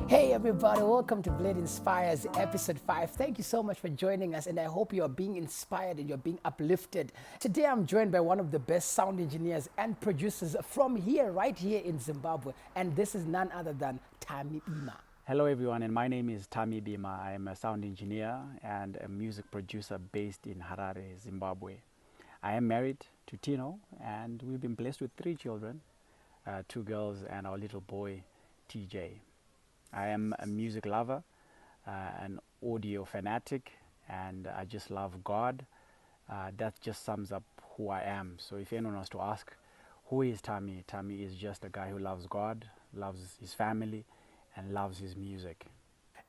Hey everybody, welcome to Bled Inspires episode 5. Thank you so much for joining us, and I hope you are being inspired and you're being uplifted. Today I'm joined by one of the best sound engineers and producers from here, right here in Zimbabwe, and this is none other than Tamies Bimha. Hello everyone, and my name is Tamies Bimha. I am a sound engineer and a music producer based in Harare, Zimbabwe. I am married to Tino, and we've been blessed with 3 children, 2 girls and our little boy, TJ. I am a music lover, an audio fanatic, and I just love God. That just sums up who I am. So if anyone was to ask, who is Tamies? Tamies is just a guy who loves God, loves his family, and loves his music.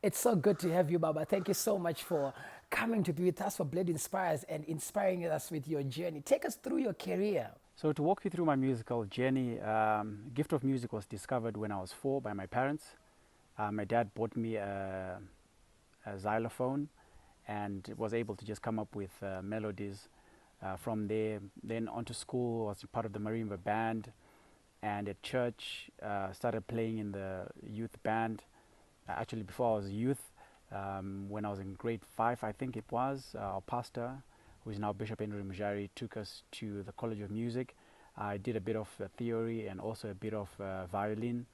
It's so good to have you, Baba. Thank you so much for coming to be with us for Bled Inspires and inspiring us with your journey. Take us through your career. So to walk you through my musical journey, gift of music was discovered when I was 4 by my parents. My dad bought me a xylophone and was able to just come up with melodies. From there, then onto school, was part of the marimba band, and at church started playing in the youth band. Actually, before I was youth, when I was in grade 5, I think it was, our pastor, who is now Bishop Henry Mujari, took us to the College of Music. I did a bit of theory and also a bit of violin.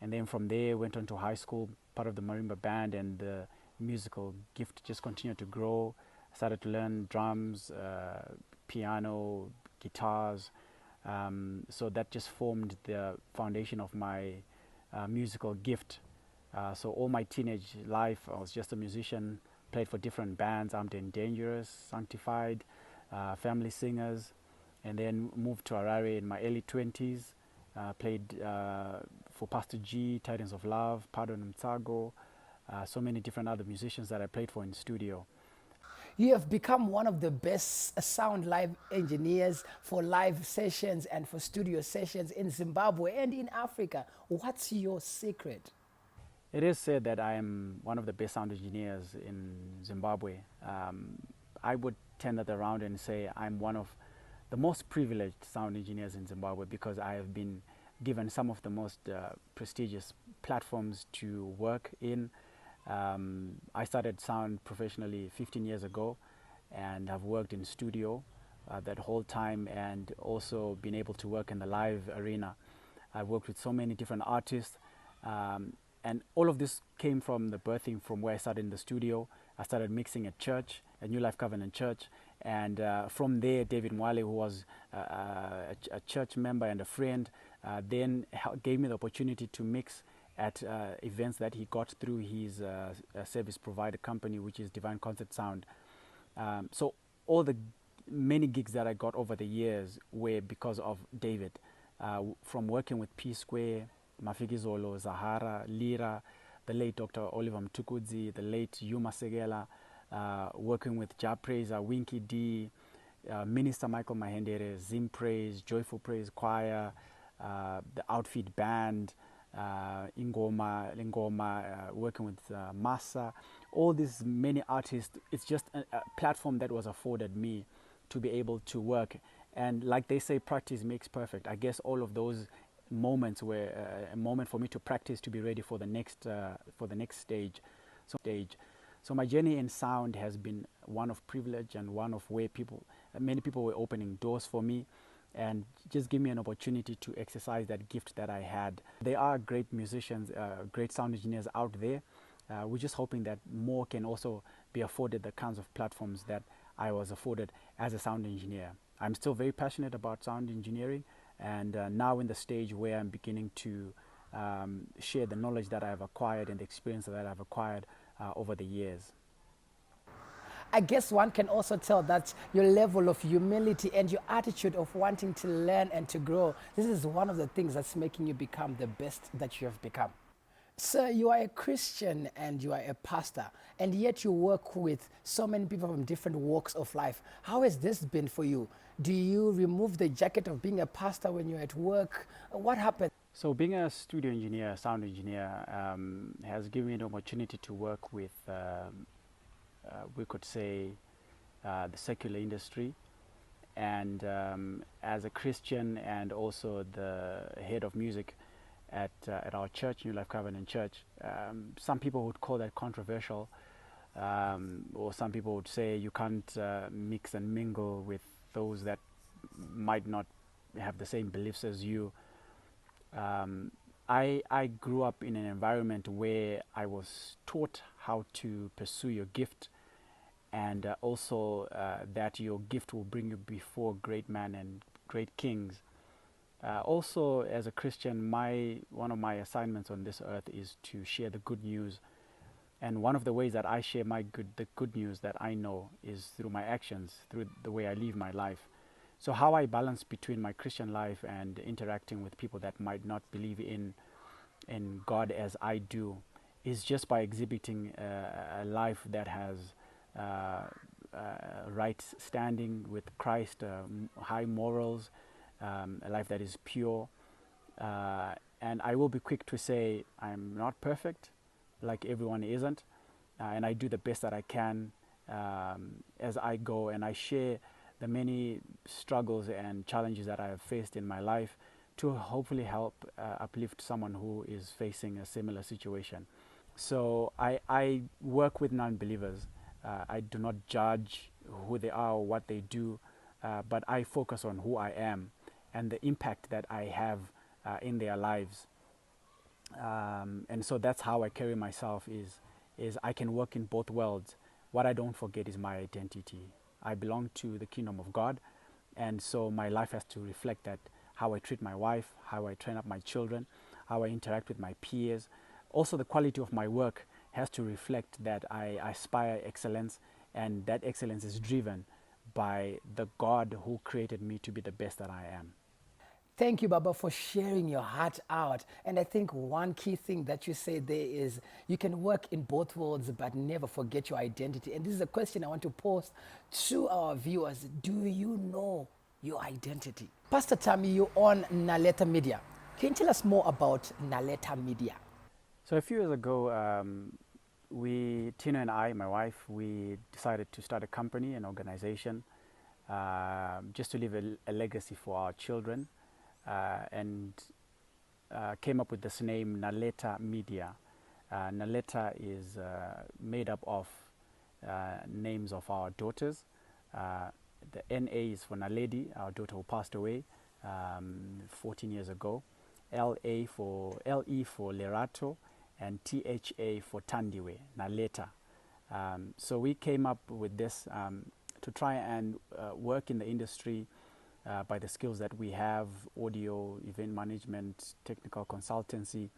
And then from there, went on to high school, part of the marimba band, and the musical gift just continued to grow. I started to learn drums, piano, guitars. So that just formed the foundation of my musical gift. So all my teenage life, I was just a musician, played for different bands, Armed and Dangerous, Sanctified, Family Singers, and then moved to Harare in my early 20s. Played for Pastor G, Titans of Love, Pardon Mtsago, so many different other musicians that I played for in studio. You have become one of the best sound live engineers for live sessions and for studio sessions in Zimbabwe and in Africa. What's your secret? It is said that I am one of the best sound engineers in Zimbabwe. I would turn that around and say I'm one of the most privileged sound engineers in Zimbabwe, because I have been given some of the most prestigious platforms to work in. I started sound professionally 15 years ago and have worked in studio that whole time, and also been able to work in the live arena. I've worked with so many different artists, and all of this came from the birthing from where I started in the studio. I started mixing at church, at New Life Covenant Church, and from there, David Mwale, who was a church member and a friend, then gave me the opportunity to mix at events that he got through his service provider company, which is Divine Concert Sound. So all the many gigs that I got over the years were because of David, from working with P Square, Mafikizolo, Zahara, Lira, the late Dr. Oliver Mtukudzi, the late Yuma Segela, working with Ja Praiser, Winky D, Minister Michael Mahendere, Zim Praise, Joyful Praise Choir, the Outfit Band, Lingoma, working with Massa, all these many artists. It's just a platform that was afforded me to be able to work. And like they say, practice makes perfect. I guess all of those moments were a moment for me to practice to be ready for the next stage. So my journey in sound has been one of privilege and one of where many people were opening doors for me, and just give me an opportunity to exercise that gift that I had. There are great musicians, great sound engineers out there. We're just hoping that more can also be afforded the kinds of platforms that I was afforded as a sound engineer. I'm still very passionate about sound engineering, and now in the stage where I'm beginning to share the knowledge that I've acquired and the experience that I've acquired over the years. I guess one can also tell that your level of humility and your attitude of wanting to learn and to grow, this is one of the things that's making you become the best that you have become. Sir, you are a Christian and you are a pastor, and yet you work with so many people from different walks of life. How has this been for you? Do you remove the jacket of being a pastor when you're at work? What happened? So being a studio engineer, sound engineer, has given me an opportunity to work with, we could say, the secular industry. And as a Christian and also the head of music at our church, New Life Covenant Church. Some people would call that controversial, or some people would say you can't mix and mingle with those that might not have the same beliefs as you. I grew up in an environment where I was taught how to pursue your gift, and also that your gift will bring you before great men and great kings. Also, as a Christian, one of my assignments on this earth is to share the good news. And one of the ways that I share the good news that I know is through my actions, through the way I live my life. So how I balance between my Christian life and interacting with people that might not believe in God as I do is just by exhibiting a life that has right standing with Christ, high morals, a life that is pure. And I will be quick to say I'm not perfect, like everyone isn't, and I do the best that I can as I go, and I share the many struggles and challenges that I have faced in my life to hopefully help uplift someone who is facing a similar situation. So I work with non-believers. I do not judge who they are or what they do, but I focus on who I am and the impact that I have in their lives. And so that's how I carry myself is I can work in both worlds. What I don't forget is my identity. I belong to the kingdom of God, and so my life has to reflect that. How I treat my wife, how I train up my children, how I interact with my peers. Also, the quality of my work has to reflect that I aspire excellence, and that excellence is driven by the God who created me to be the best that I am. Thank you, Baba, for sharing your heart out. And I think one key thing that you say there is you can work in both worlds, but never forget your identity. And this is a question I want to pose to our viewers. Do you know your identity? Pastor Tammy, you own Naleta Media. Can you tell us more about Naleta Media? So a few years ago, Tina and I, my wife, we decided to start a company, an organization, just to leave a legacy for our children. And came up with this name, Naleta Media. Naleta is made up of names of our daughters. The NA is for Naledi, our daughter who passed away 14 years ago. LE for Lerato, and THA for Tandiwe, Naleta. So we came up with this to try and work in the industry by the skills that we have: audio, event management, technical consultancy.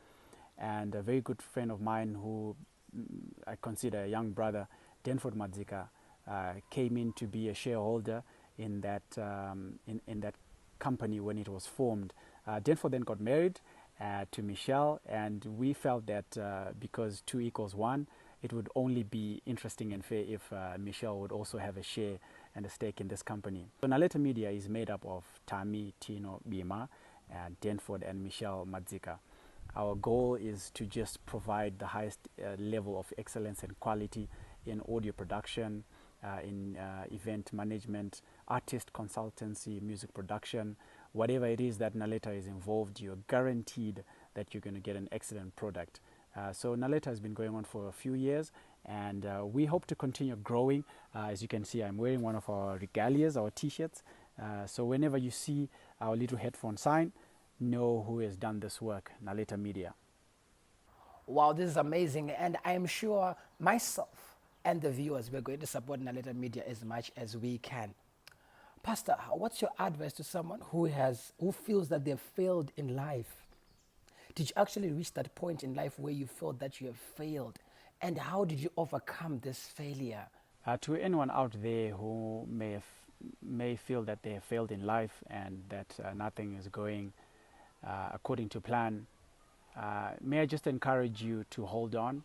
And a very good friend of mine who I consider a young brother, Denford Madzika, came in to be a shareholder in that in that company when it was formed. Denford then got married to Michelle, and we felt that because 2 equals 1, it would only be interesting and fair if Michelle would also have a share and a stake in this company. So Naleta Media is made up of Tamies Bimha, Denford, and Michelle Madzika. Our goal is to just provide the highest level of excellence and quality in audio production, in event management, artist consultancy, music production. Whatever it is that Naleta is involved, you're guaranteed that you're going to get an excellent product. So Naleta has been going on for a few years, and we hope to continue growing. As you can see, I'm wearing one of our regalias, our t-shirts. So whenever you see our little headphone sign, know who has done this work: Naleta Media. Wow, this is amazing. And I'm sure myself and the viewers, we're going to support Naleta Media as much as we can. Pastor, what's your advice to someone who feels that they've failed in life? Did you actually reach that point in life where you felt that you have failed? And how did you overcome this failure? To anyone out there who may feel that they have failed in life and that nothing is going according to plan, may I just encourage you to hold on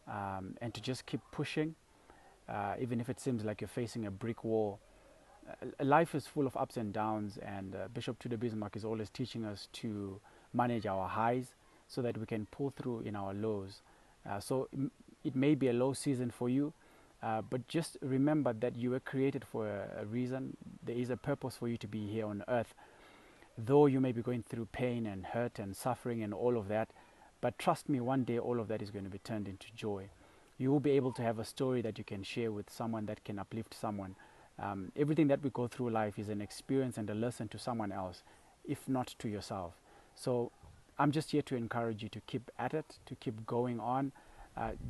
and to just keep pushing, even if it seems like you're facing a brick wall. Life is full of ups and downs, and Bishop Tude Bismarck is always teaching us to manage our highs so that we can pull through in our lows. So it may be a low season for you, but just remember that you were created for a reason. There is a purpose for you to be here on earth. though you may be going through pain and hurt and suffering and all of that, but trust me, one day all of that is going to be turned into joy. You will be able to have a story that you can share with someone that can uplift someone. Everything that we go through life is an experience and a lesson to someone else, if not to yourself. So I'm just here to encourage you to keep at it, to keep going on.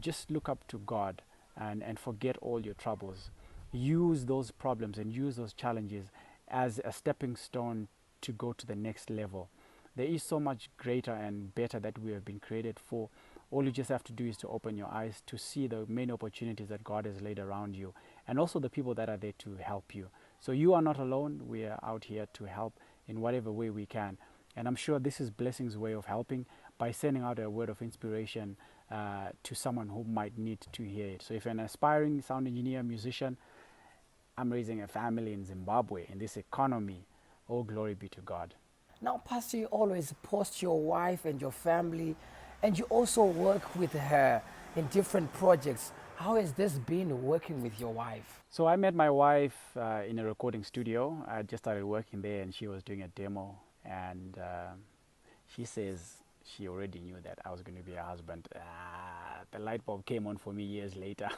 Just look up to God and forget all your troubles. Use those problems and use those challenges as a stepping stone to go to the next level. There is so much greater and better that we have been created for. All you just have to do is to open your eyes to see the many opportunities that God has laid around you, and also the people that are there to help you. So you are not alone. We are out here to help in whatever way we can. And I'm sure this is Blessing's way of helping by sending out a word of inspiration to someone who might need to hear it. So if you're an aspiring sound engineer, musician, I'm raising a family in Zimbabwe in this economy. All glory be to God. Now, Pastor, you always post your wife and your family, and you also work with her in different projects. How has this been working with your wife? So I met my wife in a recording studio. I just started working there, and she was doing a demo, and she says she already knew that I was going to be her husband. The light bulb came on for me years later.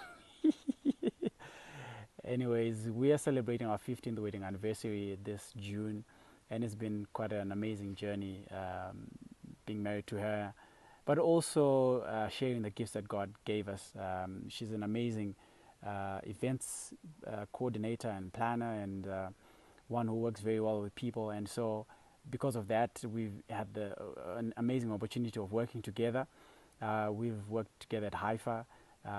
Anyways, we are celebrating our 15th wedding anniversary this June, and it's been quite an amazing journey being married to her, but also sharing the gifts that God gave us. She's an amazing events coordinator and planner, and one who works very well with people. And so because of that, we've had an amazing opportunity of working together. We've worked together at Haifa.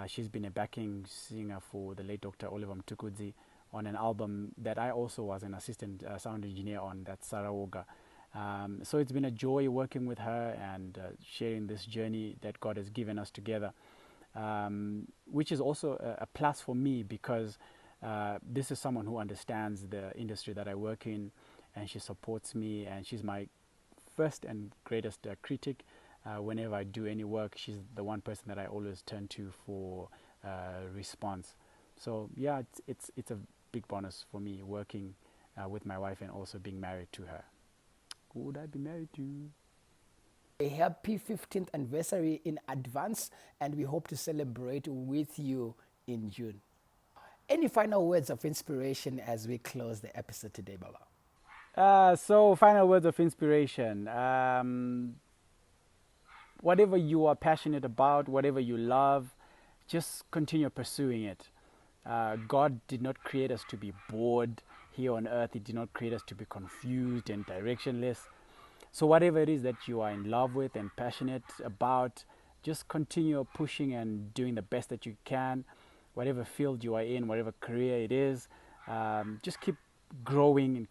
She's been a backing singer for the late Dr. Oliver Mtukudzi on an album that I also was an assistant sound engineer on, that's Sarawoga. So it's been a joy working with her and sharing this journey that God has given us together, which is also a plus for me because this is someone who understands the industry that I work in, and she supports me, and she's my first and greatest critic. Whenever I do any work, she's the one person that I always turn to for response. So yeah, it's a big bonus for me working with my wife and also being married to her. Who would I be married to? A happy 15th anniversary in advance, and we hope to celebrate with you in June. Any final words of inspiration as we close the episode today, Baba? So final words of inspiration. Whatever you are passionate about, whatever you love, just continue pursuing it. God did not create us to be bored here on earth. He did not create us to be confused and directionless. So whatever it is that you are in love with and passionate about, just continue pushing and doing the best that you can. Whatever field you are in, whatever career it is, just keep growing and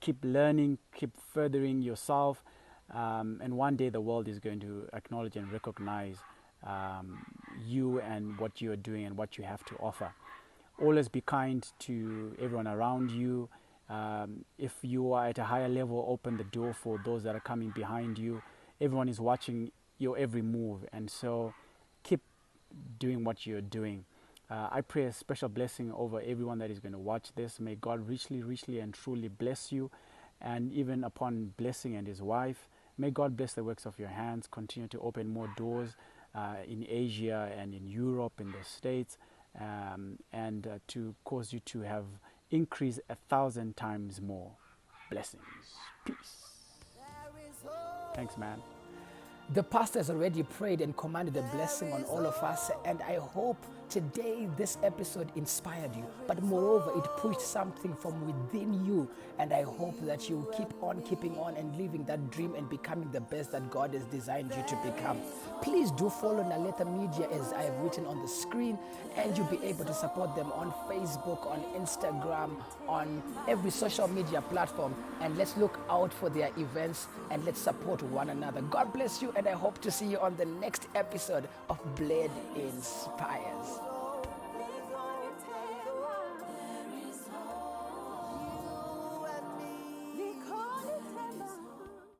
keep learning, keep furthering yourself. And one day the world is going to acknowledge and recognize you and what you are doing and what you have to offer. Always be kind to everyone around you. If you are at a higher level, open the door for those that are coming behind you. Everyone is watching your every move, and so keep doing what you're doing. I pray a special blessing over everyone that is going to watch this. May God richly, richly and truly bless you, and even upon Blessing and his wife, may God bless the works of your hands, continue to open more doors in Asia and in Europe, in the States, and to cause you to have increase 1,000 times more. Blessings. Peace. Thanks, man. The pastor has already prayed and commanded a blessing on all of us, and I hope today this episode inspired you, but moreover it pushed something from within you, and I hope that you keep on keeping on and living that dream and becoming the best that God has designed you to become. Please do follow Naletha Media as I have written on the screen, and you'll be able to support them on Facebook, on Instagram, on every social media platform, and let's look out for their events and let's support one another. God bless you, and I hope to see you on the next episode of Bled Inspires.